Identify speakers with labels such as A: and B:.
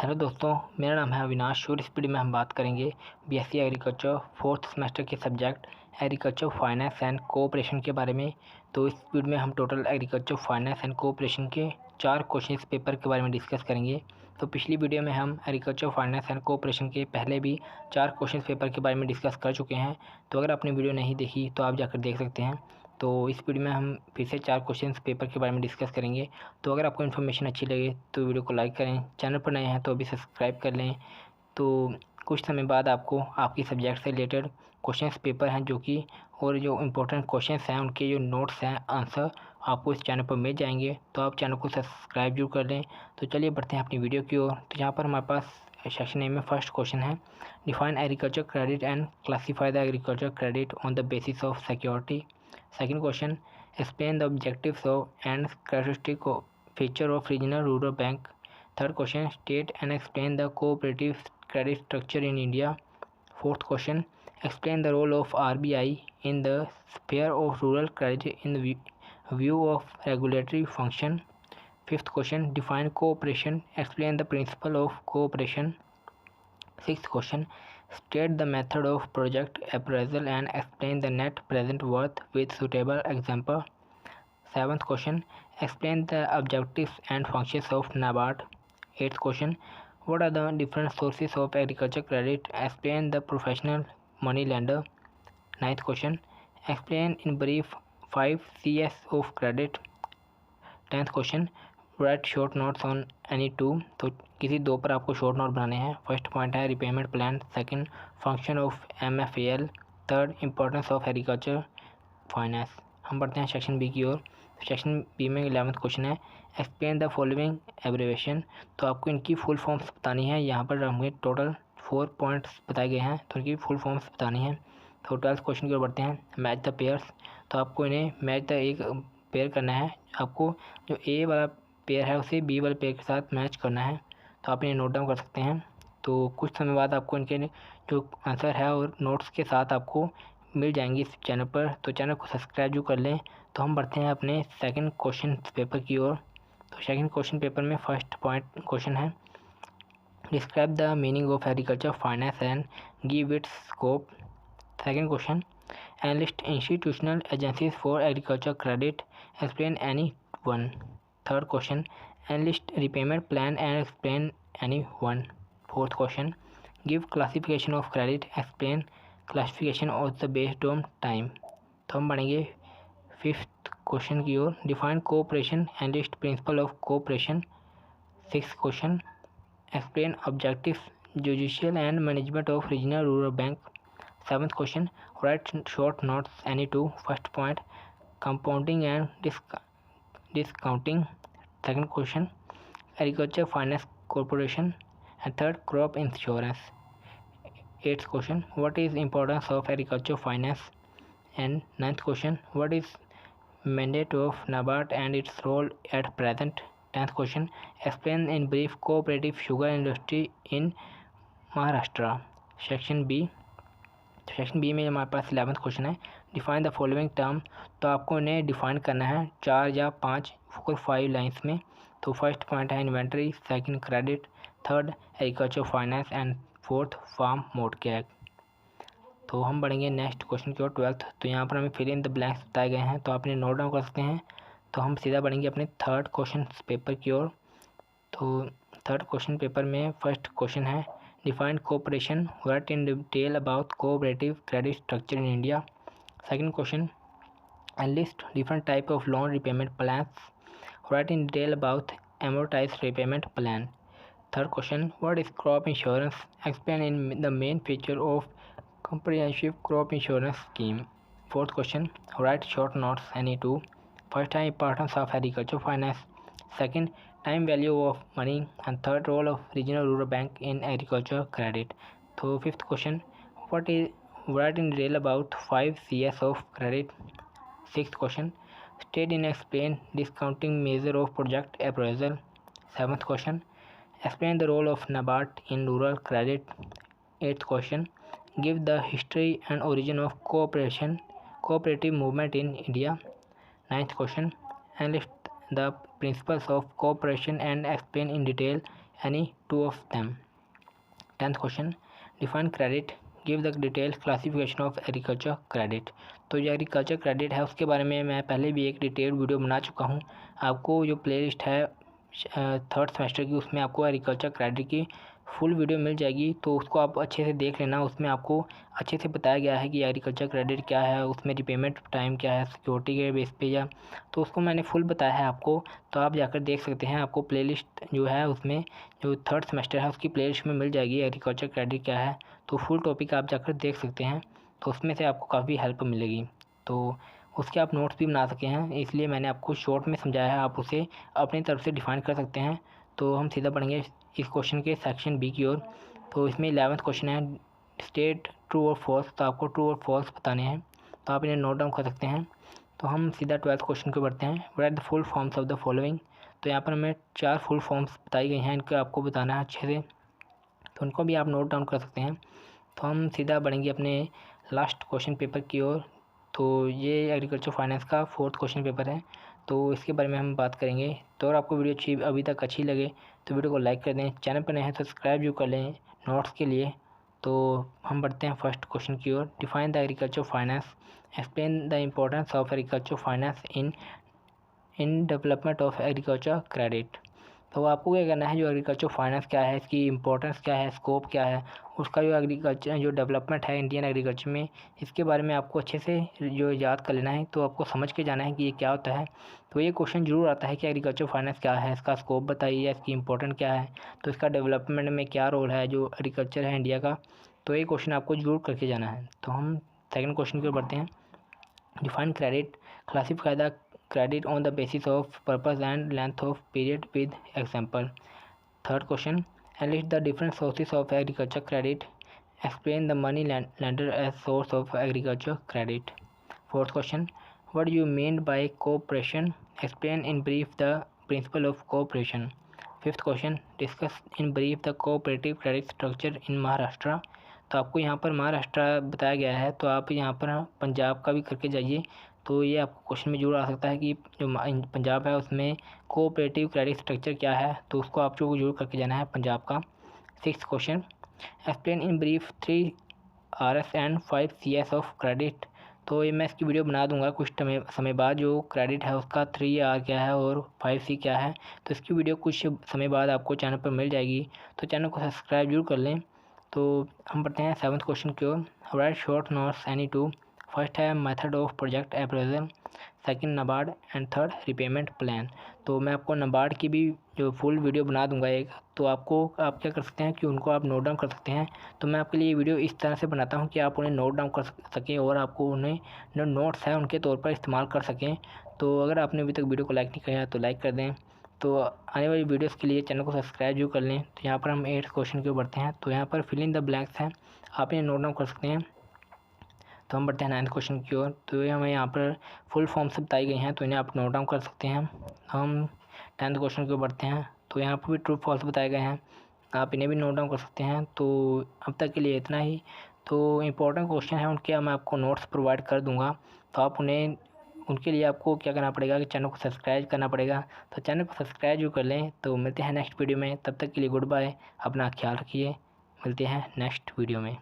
A: Hello दोस्तों, मेरा नाम है अविनाश और इस वीडियो में हम बात करेंगे बीएससी एग्रीकल्चर फोर्थ सेमेस्टर के subject agriculture finance and cooperation के बारे में। तो इस वीडियो में हम total agriculture finance and cooperation के 4 क्वेश्चंस पेपर के बारे में डिस्कस करेंगे। तो पिछली वीडियो में हम एग्रीकल्चर फाइनेंस एंड कोऑपरेशन के पहले भी 4 क्वेश्चन पेपर के बारे में डिस्कस कर चुके हैं। तो अगर आपने वीडियो नहीं देखी तो आप जाकर देख सकते हैं। तो इस वीडियो में हम फिर से 4 क्वेश्चन पेपर के बारे में डिस्कस करेंगे। तो अगर आपको इन्फॉर्मेशन अच्छी लगे तो वीडियो को लाइक करें, चैनल पर नए हैं तो अभी सब्सक्राइब कर लें। तो कुछ समय बाद आपको आपकी सब्जेक्ट से रिलेटेड क्वेश्चंस पेपर हैं और जो इम्पोर्टेंट क्वेश्चंस हैं उनके जो नोट्स हैं, आंसर आपको इस चैनल पर मिल जाएंगे। तो आप चैनल को सब्सक्राइब जरूर कर लें। तो चलिए बढ़ते हैं अपनी वीडियो की ओर। तो यहाँ पर हमारे पास सेक्शन ए में फर्स्ट क्वेश्चन है, define agriculture credit and classify the agriculture credit on the basis of security. Second question, explain the objectives of and characteristic feature of regional rural bank. Third question, state and explain the cooperative credit structure in India. Fourth question, explain the role of RBI in the sphere of rural credit in view of regulatory function. Fifth question, define cooperation, explain the principle of cooperation. Sixth question, state the method of project appraisal and explain the net present worth with suitable example. Seventh question, explain the objectives and functions of NABARD. Eighth question, what are the different sources of agriculture credit? Explain the professional money lender. Ninth question, explain in brief 5 CS of credit. 10th question, right short notes on any two. तो किसी दो पर आपको short note बनाने हैं। First point है repayment plan, second function of MFAL, third importance of agriculture finance. हम बढ़ते हैं सेक्शन बी की ओर। सेक्शन बी में 11th क्वेश्चन है, एक्सप्लेन द फॉलोइंग एब्रिविएशन। तो आपको इनकी फुल फॉर्म्स बतानी है। यहाँ पर हमें टोटल 4 पॉइंट्स बताए गए हैं तो इनकी फुल फॉर्म्स बतानी है। तो 12th क्वेश्चन की ओर बढ़ते हैं, मैच द पेयर्स। तो आपको इन्हें मैच द एक पेयर करना है। आपको जो ए वाला पेयर है उसे बी वाले पेयर के साथ मैच करना है। तो आप इन्हें नोट डाउन कर सकते हैं। तो कुछ समय बाद आपको इनके जो आंसर है और नोट्स के साथ आपको मिल जाएंगे इस चैनल पर। तो चैनल को सब्सक्राइब जो कर लें। तो हम बढ़ते हैं अपने सेकंड क्वेश्चन पेपर की ओर। तो सेकंड क्वेश्चन पेपर में फर्स्ट पॉइंट क्वेश्चन है, describe the meaning of agriculture finance and give its scope. Second question, enlist institutional agencies for agriculture credit, explain any one. Third question, enlist repayment plan and explain any one. Fourth question, give classification of credit, explain classification of the based on time. तो हम बढ़ेंगे fifth question की ओर, define cooperation, enlist principle of cooperation. Six question, explain objectives, judicial and management of regional rural bank. Seventh question, right short notes any two. First point, compounding and discounting. Second question, agriculture finance corporation. And third, crop insurance. Eighth question, what is importance of agriculture finance? And ninth question, what is mandate of NABARD and its role at present? 10th question, explain in brief cooperative sugar industry in Maharashtra. Section B में हमारे पास 11th question है, define the following term. तो आपको इन्हें define करना है 4 या 5 4 5 लाइन्स में। तो फर्स्ट पॉइंट है inventory, second credit, third agriculture finance and fourth farm mortgage. तो हम बढ़ेंगे नेक्स्ट क्वेश्चन की ओर 12th। तो यहाँ पर हमें फिल इन द ब्लैंक्स बताए गए हैं तो आप इन्हें नोट डाउन कर सकते हैं। तो हम सीधा बढ़ेंगे अपने थर्ड क्वेश्चन पेपर की ओर। तो थर्ड क्वेश्चन पेपर में फर्स्ट क्वेश्चन है, define cooperation, write in detail about cooperative credit structure in India. Second question, list different type of loan repayment plans, write in detail about amortized repayment plan. Third question, what is crop insurance, explain in the main feature of comprehensive crop insurance scheme. Fourth question, write short notes any two. First time, importance of agriculture finance. Second, time value of money. And third, role of regional rural bank in agriculture credit. So fifth question, what is write in detail about 5 CS of credit. Sixth question, state and explain discounting measure of project appraisal. Seventh question, explain the role of NABARD in rural credit. Eighth question, give the history and origin of cooperative movement in India. Ninth question, enlist the principles of cooperation and explain in detail any two of them. 10th question, define credit, give the detail classification of agriculture credit. तो जो agriculture credit है उसके बारे में मैं पहले भी एक डिटेल वीडियो बना चुका हूँ। आपको जो प्लेलिस्ट है 3rd सेमेस्टर की, उसमें आपको एग्रीकल्चर क्रेडिट की फुल वीडियो मिल जाएगी, तो उसको आप अच्छे से देख लेना। उसमें आपको अच्छे से बताया गया है कि एग्रीकल्चर क्रेडिट क्या है, उसमें रिपेमेंट टाइम क्या है, सिक्योरिटी के बेस पे या, तो उसको मैंने फुल बताया है आपको, तो आप जाकर देख सकते हैं। आपको प्लेलिस्ट जो है उसमें जो 3rd सेमेस्टर है उसकी प्लेलिस्ट में मिल जाएगी एग्रीकल्चर क्रेडिट क्या है, तो फुल टॉपिक आप जाकर देख सकते हैं, तो उसमें से आपको काफ़ी हेल्प मिलेगी। तो उसके आप नोट्स भी बना सके हैं, इसलिए मैंने आपको शॉर्ट में समझाया है, आप उसे अपनी तरफ से डिफाइन कर सकते हैं। तो हम सीधा बढ़ेंगे इस क्वेश्चन के सेक्शन बी की ओर। तो इसमें 11th क्वेश्चन है, स्टेट ट्रू और फॉल्स। तो आपको ट्रू और फॉल्स बताने हैं, तो आप इन्हें नोट डाउन कर सकते हैं। तो हम सीधा 12th क्वेश्चन को बढ़ते हैं, right the full forms of the following. तो यहाँ पर हमें 4 फुल फॉर्म्स बताई गई हैं, इनको आपको बताना है अच्छे से, तो उनको भी आप नोट डाउन कर सकते हैं। तो हम सीधा बढ़ेंगे अपने लास्ट क्वेश्चन पेपर की ओर। तो ये एग्रीकल्चर फाइनेंस का 4th क्वेश्चन पेपर है, तो इसके बारे में हम बात करेंगे। तो अगर आपको वीडियो अभी तक अच्छी लगे तो वीडियो को लाइक कर दें, चैनल पर नए हैं तो सब्सक्राइब जो कर लें नोट्स के लिए। तो हम बढ़ते हैं फर्स्ट क्वेश्चन की ओर, define the agriculture finance, explain the importance of agriculture finance in development of agriculture credit. तो आपको क्या करना है, जो एग्रीकल्चर फाइनेंस क्या है, इसकी इंपॉर्टेंस क्या है, स्कोप क्या है, उसका जो एग्रीकल्चर जो डेवलपमेंट है इंडियन एग्रीकल्चर में, इसके बारे में आपको अच्छे से जो याद कर लेना है। तो आपको समझ के जाना है कि ये क्या होता है। तो ये क्वेश्चन जरूर आता है कि एग्रीकल्चर फाइनेंस क्या है, इसका स्कोप बताइए, इसकी इंपॉर्टेंट क्या है, तो इसका डेवलपमेंट में क्या रोल है जो एग्रीकल्चर है इंडिया का। तो ये क्वेश्चन आपको जरूर करके जाना है। तो हम सेकेंड क्वेश्चन की ओर बढ़ते हैं, define credit, classify the credit on the basis of purpose and length of period with example. Third question, enlist the different sources of agriculture credit, explain the money lender as source of agriculture credit. Fourth question, what do you mean by cooperation, explain in brief the principle of cooperation. Fifth question, discuss in brief the cooperative credit structure in Maharashtra. तो आपको यहाँ पर महाराष्ट्र बताया गया है, तो आप यहाँ पर पंजाब का भी करके जाइए। तो ये आपको क्वेश्चन में जरूर आ सकता है कि जो पंजाब है उसमें कोऑपरेटिव क्रेडिट स्ट्रक्चर क्या है, तो उसको आपको जरूर करके जाना है पंजाब का। 6th question, explain in brief 3 RS and 5 CS of credit. तो ये मैं इसकी वीडियो बना दूंगा कुछ समय बाद, जो क्रेडिट है उसका 3R क्या है और 5C क्या है, तो इसकी वीडियो कुछ समय बाद आपको चैनल पर मिल जाएगी, तो चैनल को सब्सक्राइब जरूर कर लें। तो हम पढ़ते हैं 7th क्वेश्चन की ओर, write short notes any two. First है method of project appraisal, second NABARD and third repayment plan. तो मैं आपको नाबार्ड की भी जो फुल वीडियो बना दूंगा एक, तो आप क्या कर सकते हैं कि उनको आप नोट डाउन कर सकते हैं। तो मैं आपके लिए वीडियो इस तरह से बनाता हूं कि आप उन्हें नोट डाउन कर सकें और आपको उन्हें जो नोट्स है उनके तौर पर इस्तेमाल कर सकें। तो अगर आपने अभी तक वीडियो को लाइक नहीं किया है तो लाइक कर दें। तो आने वाली वीडियोस के लिए चैनल को सब्सक्राइब जरूर कर लें। तो यहाँ पर हम 8th क्वेश्चन की ओर बढ़ते हैं। तो यहाँ पर फिल इन द ब्लैंक्स हैं, आप इन्हें नोट डाउन कर सकते हैं। तो हम बढ़ते हैं 9th क्वेश्चन की ओर। तो ये हमें यहाँ पर फुल फॉर्म से बताई गई हैं, तो इन्हें आप नोट डाउन कर सकते हैं। हम 10th क्वेश्चन की ओर बढ़ते हैं। तो यहाँ पर भी ट्रू फॉल्स बताए गए हैं, आप इन्हें भी नोट डाउन कर सकते हैं। तो अब तक के लिए इतना ही। तो इम्पोर्टेंट क्वेश्चन है उनके मैं आपको नोट्स प्रोवाइड कर दूँगा, तो आप उनके लिए आपको क्या करना पड़ेगा कि चैनल को सब्सक्राइब करना पड़ेगा। तो चैनल को सब्सक्राइब जो कर लें। तो मिलते हैं नेक्स्ट वीडियो में, तब तक के लिए गुड बाय, अपना ख्याल रखिए, मिलते हैं नेक्स्ट वीडियो में।